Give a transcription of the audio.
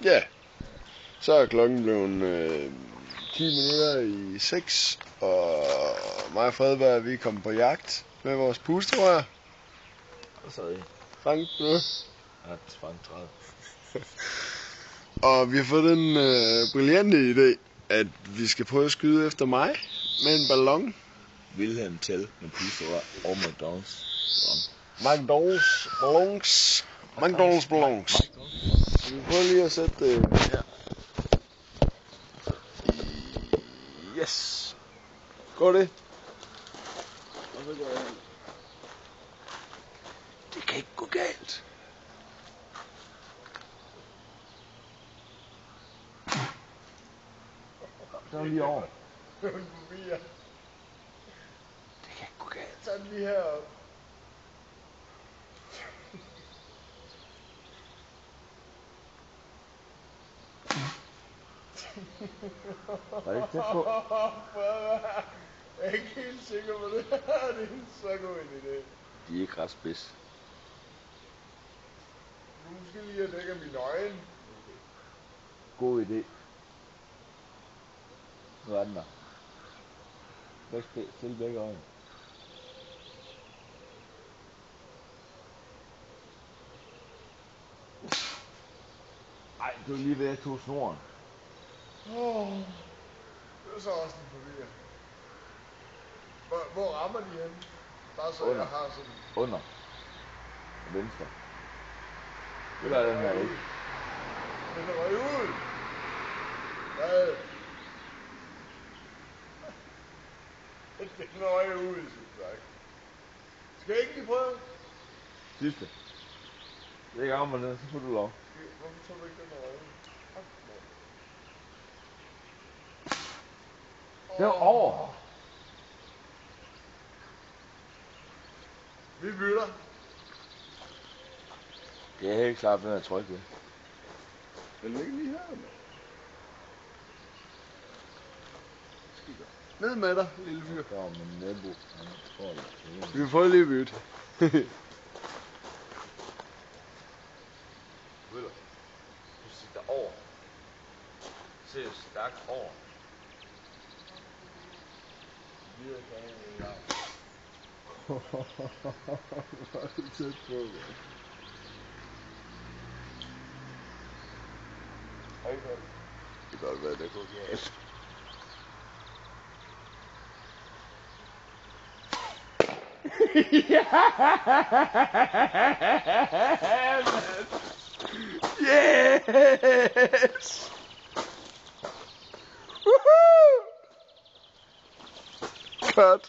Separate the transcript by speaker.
Speaker 1: Ja, så er klokken blevet 10 minutter i 6, og mig og Fredberg, vi er kommet på jagt med vores pusterør.
Speaker 2: Og så er det
Speaker 1: Frank, du?
Speaker 2: Ja, Frank 30.
Speaker 1: Og vi har fået den brillante idé, at vi skal prøve at skyde efter mig med en ballon.
Speaker 2: Wilhelm Tell med pusterør og McDonald's.
Speaker 1: McDonald's ballons. Vi prøver lige at sætte det her. Yes. Går det? Og så går jeg. Det kan ikke gå galt.
Speaker 2: Så er lige over.
Speaker 1: Det kan ikke gå galt. Så er den lige heroppe.
Speaker 2: Var det ikke tæt på?
Speaker 1: Jeg er ikke helt sikker på det. Det er en så god en idé.
Speaker 2: De er ikke ret spids.
Speaker 1: Nu skal lige at dække mine øjne.
Speaker 2: God idé. Nu er den der. Stille begge øjne. Ej, du er lige ved at tog snoren.
Speaker 1: Det er så også en forvirring. Hvor rammer de henne? Bare så
Speaker 2: Under.
Speaker 1: jeg har sådan...
Speaker 2: Under. Venstre. Det er den her ikke.
Speaker 1: Den røg ud! Hvad? Den røg ud, sagt. Skal jeg ikke lige prøve?
Speaker 2: Sidste. Det er ikke rammer den, så får du lov.
Speaker 1: Hvorfor tror du ikke, den røg ud?
Speaker 2: Det er over.
Speaker 1: Vi bytter.
Speaker 2: Det er helt klart, den er tryg ved.
Speaker 1: Den ligger lige her, mand. Ned med dig, lille fyr.
Speaker 2: Der var min nabo. Han tror det.
Speaker 1: Vi får lige bytte.
Speaker 2: Møller. Du sigter over. Ser stærkt over.
Speaker 1: Hvor er det tæt på, mand. Det kan godt være, det går galt. Yes! Woohoo! Cut.